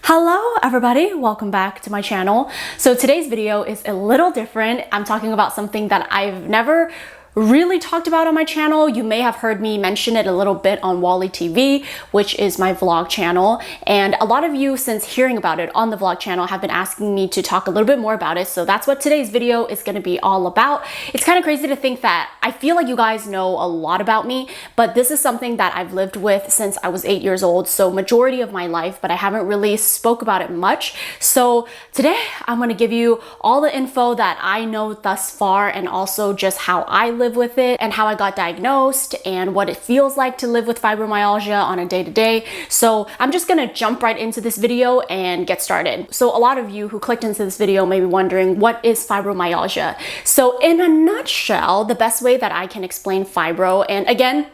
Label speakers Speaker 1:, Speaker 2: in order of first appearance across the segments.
Speaker 1: Hello everybody, welcome back to my channel. So today's video is a little different. I'm talking about something that I've never really talked about on my channel. You may have heard me mention it a little bit on Wally TV, which is my vlog channel. And a lot of you, since hearing about it on the vlog channel, have been asking me to talk a little bit more about it. So that's what today's video is going to be all about. It's kind of crazy to think that I feel like you guys know a lot about me, but this is something that I've lived with since I was 8 years old. So majority of my life, but I haven't really spoke about it much. So today I'm going to give you all the info that I know thus far, and also just how I live with it and how I got diagnosed and what it feels like to live with fibromyalgia on a day-to-day. So I'm just gonna jump right into this video and get started. So a lot of you who clicked into this video may be wondering, what is fibromyalgia? So in a nutshell, the best way that I can explain fibro, and again,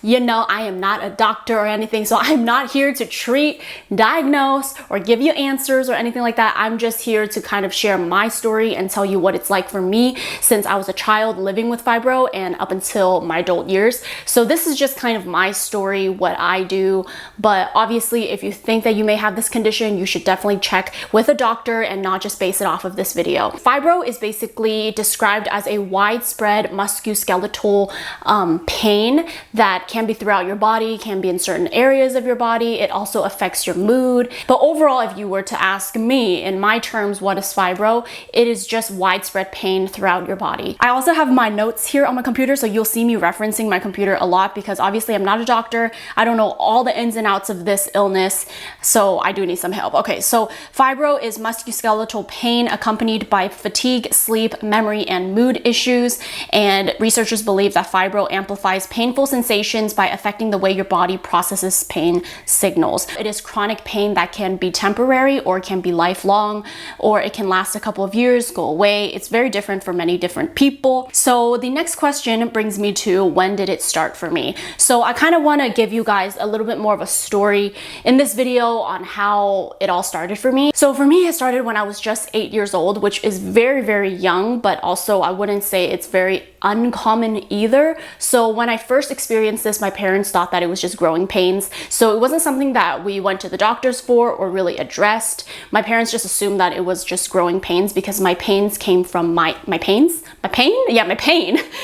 Speaker 1: you know, I am not a doctor or anything, so I'm not here to treat, diagnose, or give you answers or anything like that. I'm just here to kind of share my story and tell you what it's like for me since I was a child living with fibro and up until my adult years. So this is just kind of my story, what I do. But obviously, if you think that you may have this condition, you should definitely check with a doctor and not just base it off of this video. Fibro is basically described as a widespread musculoskeletal pain that can be throughout your body, can be in certain areas of your body. It also affects your mood. But overall, if you were to ask me in my terms, what is fibro? It is just widespread pain throughout your body. I also have my notes here on my computer, so you'll see me referencing my computer a lot because obviously I'm not a doctor. I don't know all the ins and outs of this illness, so I do need some help. Okay, so fibro is musculoskeletal pain accompanied by fatigue, sleep, memory, and mood issues. And researchers believe that fibro amplifies painful sensations by affecting the way your body processes pain signals. It is chronic pain that can be temporary or can be lifelong, or it can last a couple of years, go away. It's very different for many different people. So the next question brings me to, when did it start for me? So I kind of want to give you guys a little bit more of a story in this video on how it all started for me. So for me, it started when I was just 8 years old, which is very, very young, but also I wouldn't say it's very uncommon either. So when I first experienced this, my parents thought that it was just growing pains. So it wasn't something that we went to the doctors for or really addressed. My parents just assumed that it was just growing pains because my pains came from my pain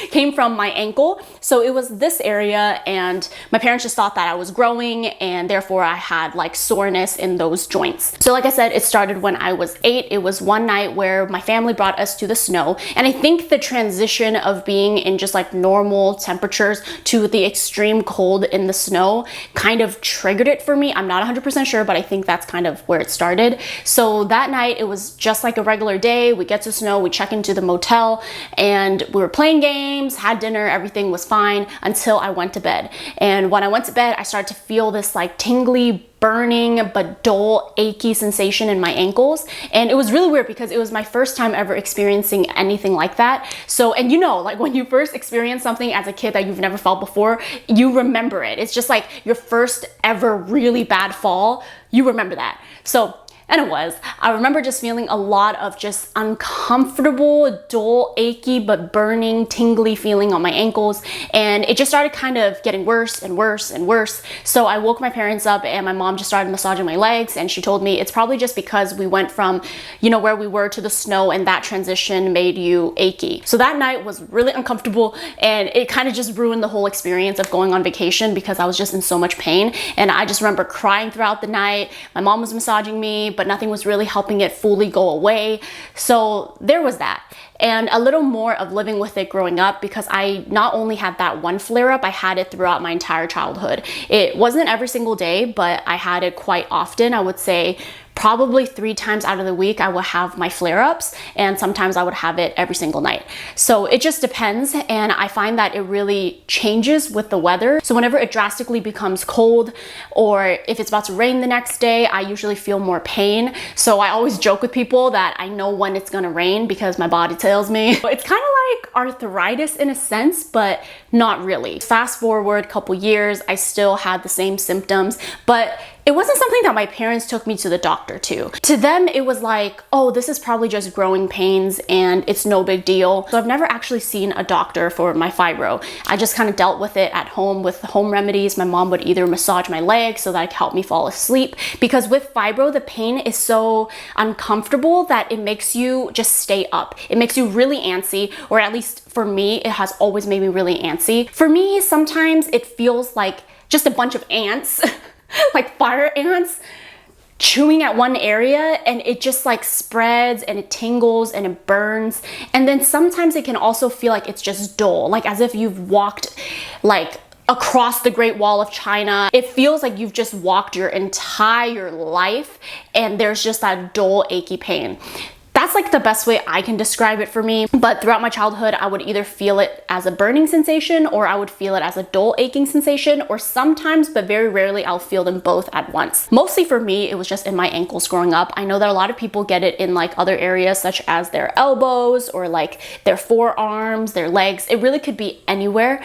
Speaker 1: came from my ankle. So it was this area, and my parents just thought that I was growing, and therefore I had like soreness in those joints. So like I said, it started when I was 8. It was one night where my family brought us to the snow, and I think the transition of being in just like normal temperatures to the extreme cold in the snow kind of triggered it for me. I'm not 100% sure, but I think that's kind of where it started. So that night, it was just like a regular day. We get to snow, we check into the motel, and we were playing games, had dinner, everything was fine until I went to bed. And when I went to bed, I started to feel this like tingly, burning but dull, achy sensation in my ankles. And it was really weird because it was my first time ever experiencing anything like that. So, and you know, like when you first experience something as a kid that you've never felt before, you remember it. It's just like your first ever really bad fall, you remember that. So, and it was. I remember just feeling a lot of just uncomfortable, dull, achy, but burning, tingly feeling on my ankles. And it just started kind of getting worse and worse and worse. So I woke my parents up, and my mom just started massaging my legs, and she told me it's probably just because we went from, you know, where we were to the snow, and that transition made you achy. So that night was really uncomfortable, and it kind of just ruined the whole experience of going on vacation because I was just in so much pain. And I just remember crying throughout the night. My mom was massaging me, but nothing was really helping it fully go away. So there was that. And a little more of living with it growing up, because I not only had that one flare up, I had it throughout my entire childhood. It wasn't every single day, but I had it quite often. I would say probably 3 times out of the week I would have my flare-ups, and sometimes I would have it every single night. So it just depends, and I find that it really changes with the weather. So whenever it drastically becomes cold, or if it's about to rain the next day, I usually feel more pain. So I always joke with people that I know when it's gonna rain because my body tells me. It's kind of like arthritis in a sense, but not really. Fast forward a couple years, I still had the same symptoms, but it wasn't something that my parents took me to the doctor to. To them, it was like, oh, this is probably just growing pains and it's no big deal. So I've never actually seen a doctor for my fibro. I just kind of dealt with it at home with home remedies. My mom would either massage my legs so that it could help me fall asleep, because with fibro, the pain is so uncomfortable that it makes you just stay up. It makes you really antsy, or at least for me, it has always made me really antsy. For me, sometimes it feels like just a bunch of ants like fire ants chewing at one area, and it just like spreads and it tingles and it burns. And then sometimes it can also feel like it's just dull, like as if you've walked like across the Great Wall of China. It feels like you've just walked your entire life and there's just that dull, achy pain. That's like the best way I can describe it for me. But throughout my childhood, I would either feel it as a burning sensation, or I would feel it as a dull, aching sensation, or sometimes, but very rarely, I'll feel them both at once. Mostly for me, it was just in my ankles growing up. I know that a lot of people get it in like other areas, such as their elbows or like their forearms, their legs. It really could be anywhere.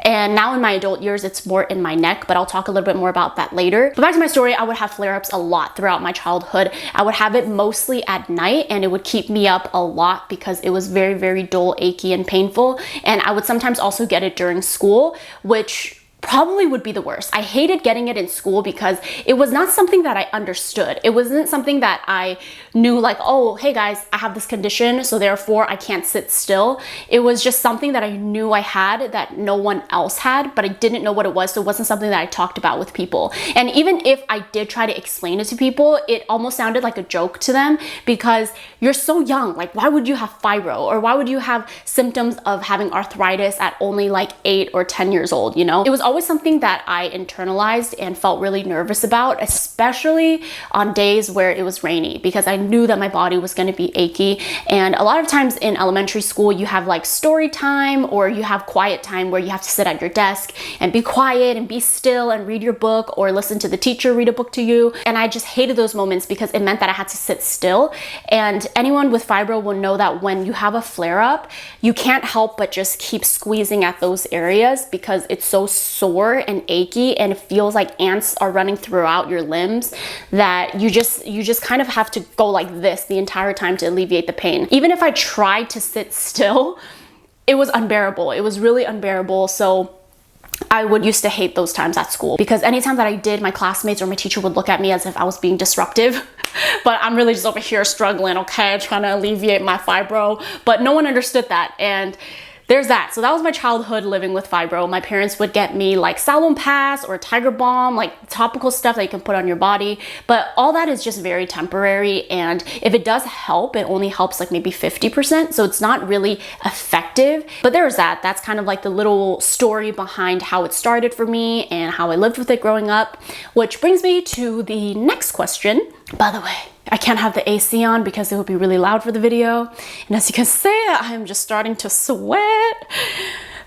Speaker 1: And now in my adult years, it's more in my neck, but I'll talk a little bit more about that later. But back to my story, I would have flare-ups a lot throughout my childhood. I would have it mostly at night, and it would keep me up a lot because it was very, very dull, achy, and painful. And I would sometimes also get it during school, which probably would be the worst. I hated getting it in school because it was not something that I understood. It wasn't something that I knew like, oh, hey guys, I have this condition, so therefore I can't sit still. It was just something that I knew I had that no one else had, but I didn't know what it was, so it wasn't something that I talked about with people. And even if I did try to explain it to people, it almost sounded like a joke to them because you're so young. Like, why would you have fibro? Or why would you have symptoms of having arthritis at only like 8 or 10 years old, you know? It was always something that I internalized and felt really nervous about, especially on days where it was rainy, because I knew that my body was going to be achy. And a lot of times in elementary school, you have like story time, or you have quiet time where you have to sit at your desk and be quiet and be still and read your book, or listen to the teacher read a book to you. And I just hated those moments because it meant that I had to sit still. And anyone with fibro will know that when you have a flare up, you can't help but just keep squeezing at those areas because it's so sore and achy, and it feels like ants are running throughout your limbs that you just kind of have to go like this the entire time to alleviate the pain. Even if I tried to sit still, it was unbearable. It was really unbearable. So I would used to hate those times at school because anytime that I did, my classmates or my teacher would look at me as if I was being disruptive. But I'm really just over here struggling, okay, trying to alleviate my fibro. But no one understood that. And there's that. So that was my childhood living with fibro. My parents would get me like Salonpas or Tiger Balm, like topical stuff that you can put on your body. But all that is just very temporary. And if it does help, it only helps like maybe 50%. So it's not really effective. But there's that. That's kind of like the little story behind how it started for me and how I lived with it growing up. Which brings me to the next question. By the way, I can't have the AC on because it would be really loud for the video. And as you can see, I'm just starting to sweat.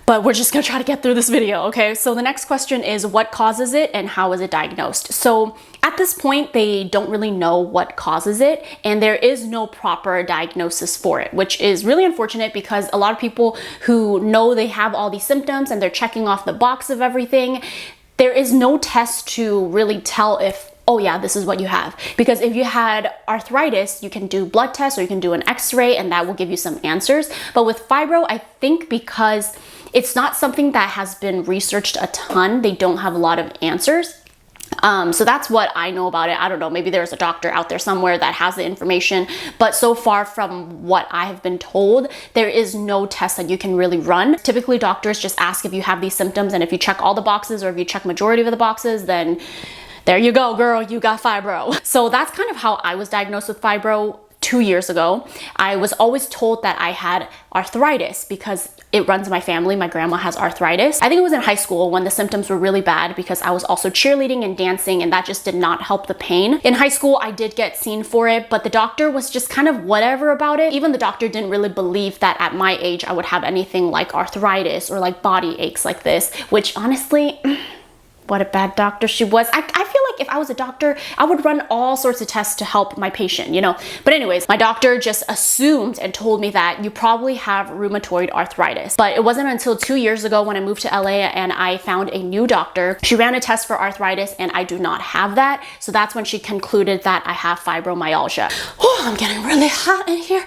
Speaker 1: But we're just gonna try to get through this video, okay? So the next question is, what causes it and how is it diagnosed? So at this point, they don't really know what causes it, and there is no proper diagnosis for it, which is really unfortunate because a lot of people who know they have all these symptoms and they're checking off the box of everything, there is no test to really tell if, oh yeah, this is what you have. Because if you had arthritis, you can do blood tests or you can do an x-ray and that will give you some answers. But with fibro, I think because it's not something that has been researched a ton, they don't have a lot of answers. So that's what I know about it. I don't know, maybe there's a doctor out there somewhere that has the information, but so far from what I have been told, there is no test that you can really run. Typically, doctors just ask if you have these symptoms, and if you check all the boxes or if you check majority of the boxes, then there you go, girl, you got fibro. So that's kind of how I was diagnosed with fibro 2 years ago. I was always told that I had arthritis because it runs in my family. My grandma has arthritis. I think it was in high school when the symptoms were really bad because I was also cheerleading and dancing, and that just did not help the pain. In high school, I did get seen for it, but the doctor was just kind of whatever about it. Even the doctor didn't really believe that at my age I would have anything like arthritis or like body aches like this, which honestly, what a bad doctor she was. I feel like if I was a doctor, I would run all sorts of tests to help my patient, you know? But anyways, my doctor just assumed and told me that you probably have rheumatoid arthritis. But it wasn't until 2 years ago when I moved to LA and I found a new doctor. She ran a test for arthritis and I do not have that. So that's when she concluded that I have fibromyalgia. Oh, I'm getting really hot in here.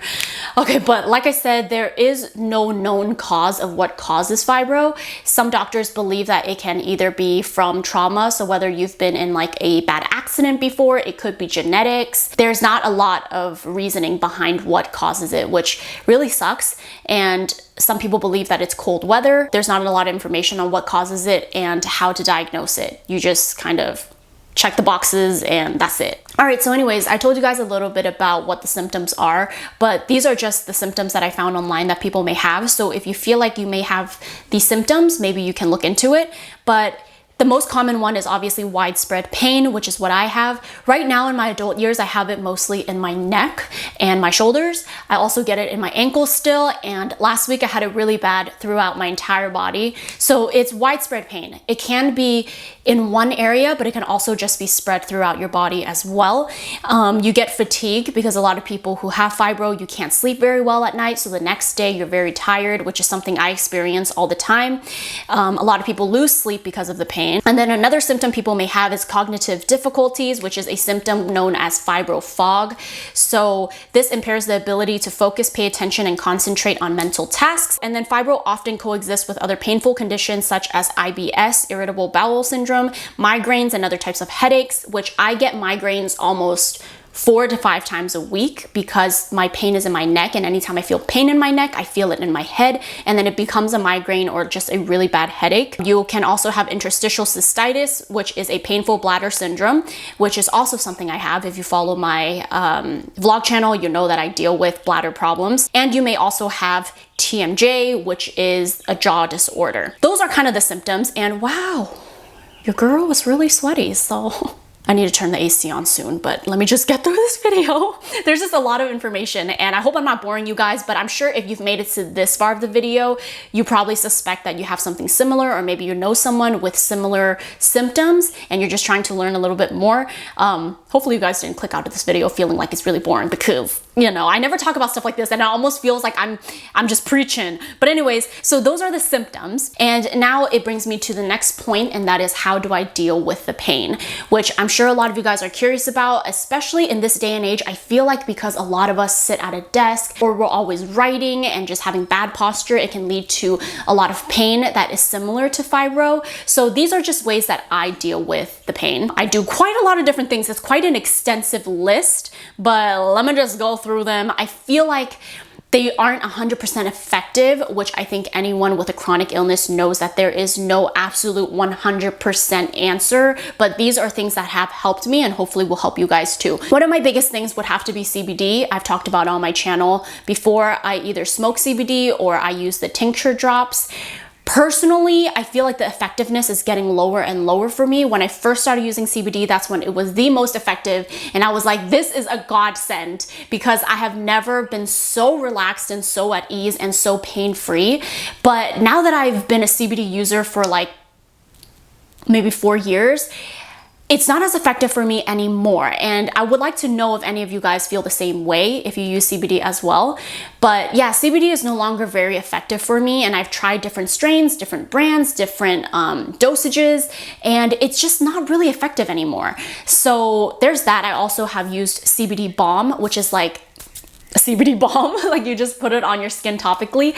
Speaker 1: Okay, but like I said, there is no known cause of what causes fibro. Some doctors believe that it can either be from trauma, so whether you've been in like a bad accident before, it could be genetics. There's not a lot of reasoning behind what causes it, which really sucks. And some people believe that it's cold weather. There's not a lot of information on what causes it and how to diagnose it. You just kind of check the boxes and that's it. All right, so anyways, I told you guys a little bit about what the symptoms are, but these are just the symptoms that I found online that people may have. So if you feel like you may have these symptoms, maybe you can look into it. But the most common one is obviously widespread pain, which is what I have. Right now in my adult years, I have it mostly in my neck and my shoulders. I also get it in my ankles still. And last week I had it really bad throughout my entire body. So it's widespread pain. It can be in one area, but it can also just be spread throughout your body as well. You get fatigue because a lot of people who have fibro, you can't sleep very well at night. So the next day you're very tired, which is something I experience all the time. A lot of people lose sleep because of the pain. And then another symptom people may have is cognitive difficulties, which is a symptom known as fibro fog. So this impairs the ability to focus, pay attention, and concentrate on mental tasks. And then fibro often coexists with other painful conditions such as IBS, irritable bowel syndrome, migraines, and other types of headaches, which I get migraines almost 4 to 5 times a week because my pain is in my neck, and anytime I feel pain in my neck, I feel it in my head, and then it becomes a migraine or just a really bad headache. You can also have interstitial cystitis, which is a painful bladder syndrome, which is also something I have. If you follow my vlog channel, you know that I deal with bladder problems. And you may also have TMJ, which is a jaw disorder. Those are kind of the symptoms, and wow, your girl was really sweaty, so I need to turn the AC on soon, but let me just get through this video. There's just a lot of information, and I hope I'm not boring you guys, but I'm sure if you've made it to this far of the video, you probably suspect that you have something similar, or maybe you know someone with similar symptoms and you're just trying to learn a little bit more. Hopefully you guys didn't click out of this video feeling like it's really boring, because you know, I never talk about stuff like this and it almost feels like I'm just preaching. But anyways, so those are the symptoms. And now it brings me to the next point, and that is, how do I deal with the pain? Which I'm sure a lot of you guys are curious about, especially in this day and age. I feel like because a lot of us sit at a desk or we're always writing and just having bad posture, it can lead to a lot of pain that is similar to fibro. So these are just ways that I deal with the pain. I do quite a lot of different things. It's quite an extensive list, but let me just go through them. I feel like they aren't 100% effective, which I think anyone with a chronic illness knows that there is no absolute 100% answer, but these are things that have helped me and hopefully will help you guys too. One of my biggest things would have to be CBD. I've talked about on my channel before. I either smoke CBD or I use the tincture drops. Personally, I feel like the effectiveness is getting lower and lower for me. When I first started using CBD, that's when it was the most effective. And I was like, this is a godsend, because I have never been so relaxed and so at ease and so pain-free. But now that I've been a CBD user for like maybe 4 years, it's not as effective for me anymore. And I would like to know if any of you guys feel the same way, if you use CBD as well. But yeah, CBD is no longer very effective for me, and I've tried different strains, different brands, different dosages, and it's just not really effective anymore. So there's that. I also have used CBD balm, which is like a CBD balm, like you just put it on your skin topically.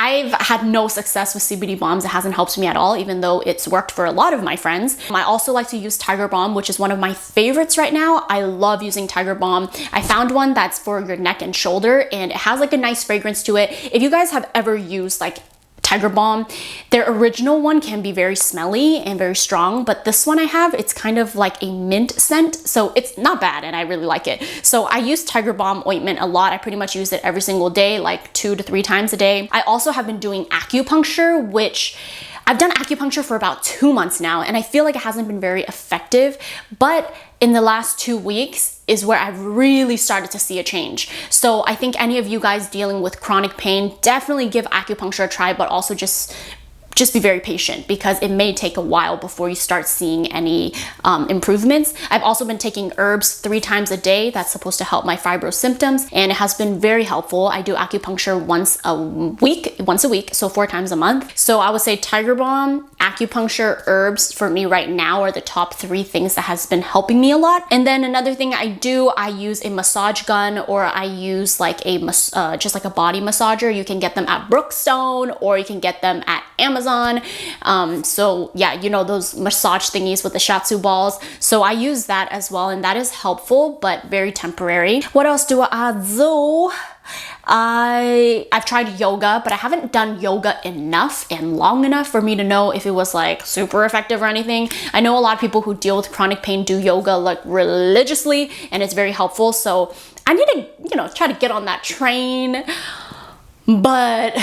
Speaker 1: I've had no success with CBD balms. It hasn't helped me at all, even though it's worked for a lot of my friends. I also like to use Tiger Balm, which is one of my favorites right now. I love using Tiger Balm. I found one that's for your neck and shoulder, and it has like a nice fragrance to it. If you guys have ever used like Tiger Balm, their original one can be very smelly and very strong, but this one I have, it's kind of like a mint scent, so it's not bad and I really like it. So I use Tiger Balm ointment a lot. I pretty much use it every single day, like 2 to 3 times a day. I also have been doing acupuncture, which I've done acupuncture for about 2 months now, and I feel like it hasn't been very effective, but in the last 2 weeks is where I've really started to see a change. So I think any of you guys dealing with chronic pain, definitely give acupuncture a try, but also just just be very patient because it may take a while before you start seeing any improvements. I've also been taking herbs 3 times a day. That's supposed to help my fibro symptoms, and it has been very helpful. I do acupuncture once a week, so 4 times a month. So I would say Tiger Balm, acupuncture, herbs for me right now are the top 3 things that has been helping me a lot. And then another thing I use a massage gun, or I use like a just like a body massager. You can get them at Brookstone, or you can get them at Amazon. So yeah, you know, those massage thingies with the shiatsu balls. So I use that as well, and that is helpful, but very temporary. What else do I do? I've tried yoga, but I haven't done yoga enough and long enough for me to know if it was like super effective or anything. I know a lot of people who deal with chronic pain do yoga like religiously, and it's very helpful. So I need to, you know, try to get on that train, but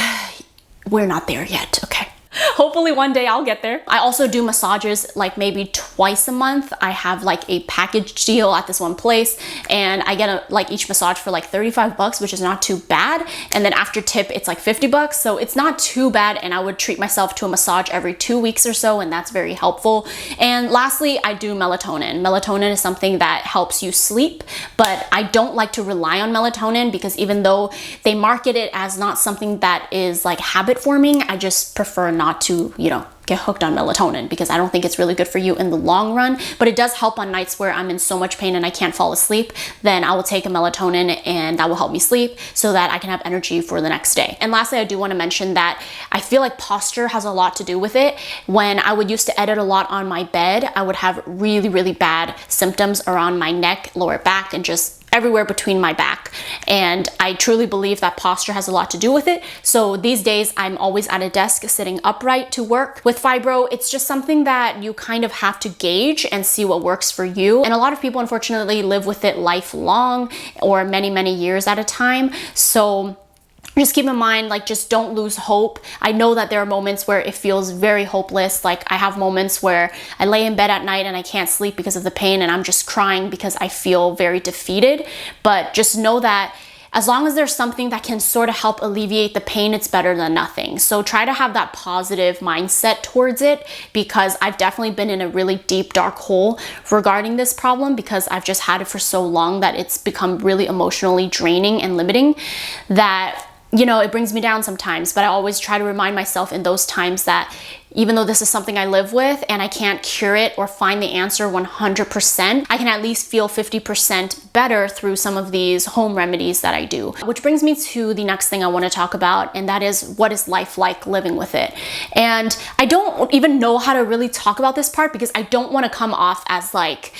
Speaker 1: we're not there yet, okay? Hopefully one day I'll get there. I also do massages like maybe twice a month. I have like a package deal at this one place, and I get like each massage for like 35 bucks, which is not too bad. And then after tip, it's like 50 bucks. So it's not too bad. And I would treat myself to a massage every 2 weeks or so, and that's very helpful. And lastly, I do melatonin. Melatonin is something that helps you sleep, but I don't like to rely on melatonin because even though they market it as not something that is like habit forming, I just prefer not to, you know, get hooked on melatonin because I don't think it's really good for you in the long run. But it does help on nights where I'm in so much pain and I can't fall asleep. Then I will take a melatonin, and that will help me sleep so that I can have energy for the next day. And lastly, I do want to mention that I feel like posture has a lot to do with it. When I would used to edit a lot on my bed, I would have really, really bad symptoms around my neck, lower back, and just everywhere between my back. And I truly believe that posture has a lot to do with it. So these days I'm always at a desk sitting upright to work. With fibro, it's just something that you kind of have to gauge and see what works for you. And a lot of people unfortunately live with it lifelong or many, many years at a time. So just keep in mind, like, just don't lose hope. I know that there are moments where it feels very hopeless. Like, I have moments where I lay in bed at night and I can't sleep because of the pain, and I'm just crying because I feel very defeated. But just know that as long as there's something that can sort of help alleviate the pain, it's better than nothing. So try to have that positive mindset towards it, because I've definitely been in a really deep, dark hole regarding this problem because I've just had it for so long that it's become really emotionally draining and limiting that, you know, it brings me down sometimes. But I always try to remind myself in those times that even though this is something I live with and I can't cure it or find the answer 100%, I can at least feel 50% better through some of these home remedies that I do. Which brings me to the next thing I want to talk about, and that is, what is life like living with it? And I don't even know how to really talk about this part because I don't want to come off as like,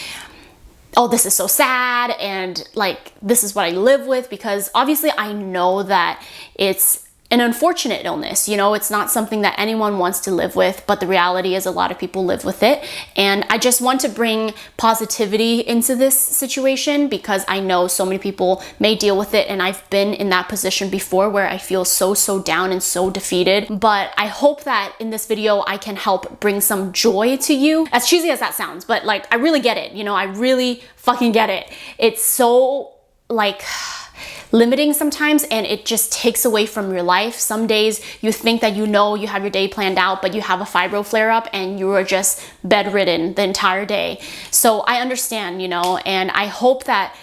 Speaker 1: oh, this is so sad and like this is what I live with, because obviously I know that it's an unfortunate illness. You know, it's not something that anyone wants to live with, but the reality is a lot of people live with it. And I just want to bring positivity into this situation because I know so many people may deal with it, and I've been in that position before where I feel so down and so defeated. But I hope that in this video I can help bring some joy to you. As cheesy as that sounds, but like, I really get it. You know, I really fucking get it. It's so like limiting sometimes, and it just takes away from your life. Some days you think that you know you have your day planned out, but you have a fibro flare up and you are just bedridden the entire day. So I understand, you know, and I hope that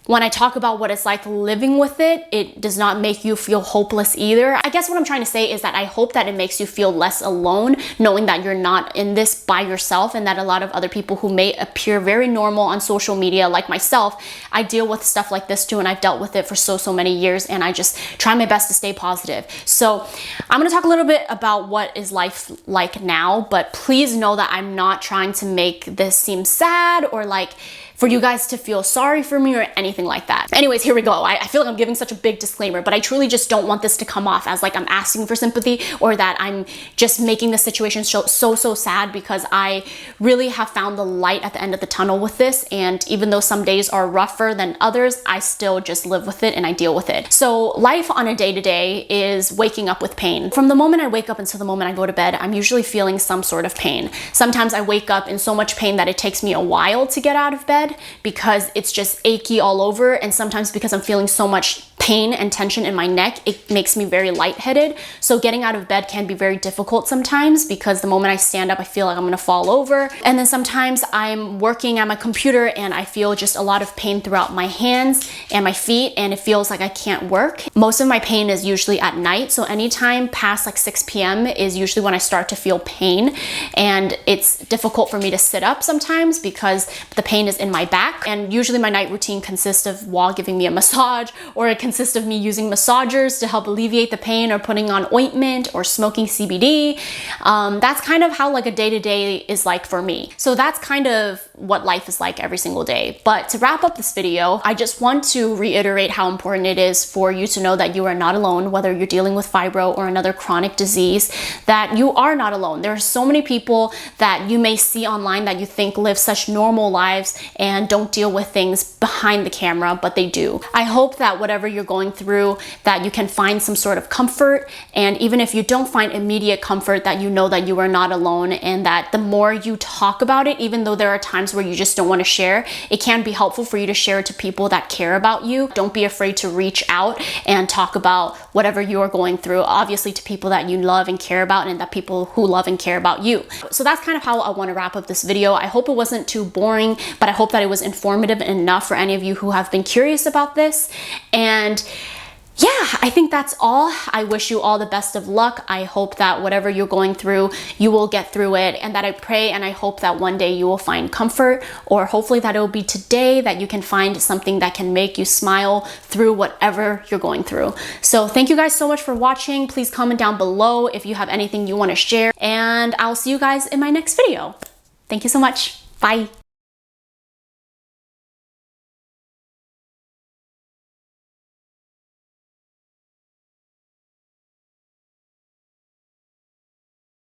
Speaker 1: when I talk about what it's like living with it, it does not make you feel hopeless either. I guess what I'm trying to say is that I hope that it makes you feel less alone, knowing that you're not in this by yourself, and that a lot of other people who may appear very normal on social media, like myself, I deal with stuff like this too, and I've dealt with it for so many years, and I just try my best to stay positive. So I'm gonna talk a little bit about what is life like now, but please know that I'm not trying to make this seem sad or like for you guys to feel sorry for me or anything like that. Anyways, here we go. I feel like I'm giving such a big disclaimer, but I truly just don't want this to come off as like I'm asking for sympathy or that I'm just making the situation so sad, because I really have found the light at the end of the tunnel with this. And even though some days are rougher than others, I still just live with it and I deal with it. So life on a day-to-day is waking up with pain. From the moment I wake up until the moment I go to bed, I'm usually feeling some sort of pain. Sometimes I wake up in so much pain that it takes me a while to get out of bed because it's just achy all over, and sometimes because I'm feeling so much pain and tension in my neck, it makes me very lightheaded. So getting out of bed can be very difficult sometimes because the moment I stand up, I feel like I'm gonna fall over. And then sometimes I'm working at my computer and I feel just a lot of pain throughout my hands and my feet, and it feels like I can't work. Most of my pain is usually at night. So anytime past like 6 p.m. is usually when I start to feel pain, and it's difficult for me to sit up sometimes because the pain is in my back. And usually my night routine consists of Wall giving me a massage, or it consists of me using massagers to help alleviate the pain, or putting on ointment or smoking CBD. That's kind of how like a day-to-day is like for me. So that's kind of what life is like every single day. But to wrap up this video, I just want to reiterate how important it is for you to know that you are not alone, whether you're dealing with fibro or another chronic disease, that you are not alone. There are so many people that you may see online that you think live such normal lives and don't deal with things behind the camera, but they do. I hope that whatever you're going through, that you can find some sort of comfort, and even if you don't find immediate comfort, that you know that you are not alone, and that the more you talk about it, even though there are times where you just don't want to share, it can be helpful for you to share it to people that care about you. Don't be afraid to reach out and talk about whatever you are going through, obviously to people that you love and care about, and that people who love and care about you. So that's kind of how I want to wrap up this video. I hope it wasn't too boring, but I hope that it was informative enough for any of you who have been curious about this. And yeah, I think that's all. I wish you all the best of luck. I hope that whatever you're going through, you will get through it, and that I pray and I hope that one day you will find comfort, or hopefully that it will be today that you can find something that can make you smile through whatever you're going through. So thank you guys so much for watching. Please comment down below if you have anything you want to share, and I'll see you guys in my next video. Thank you so much. Bye.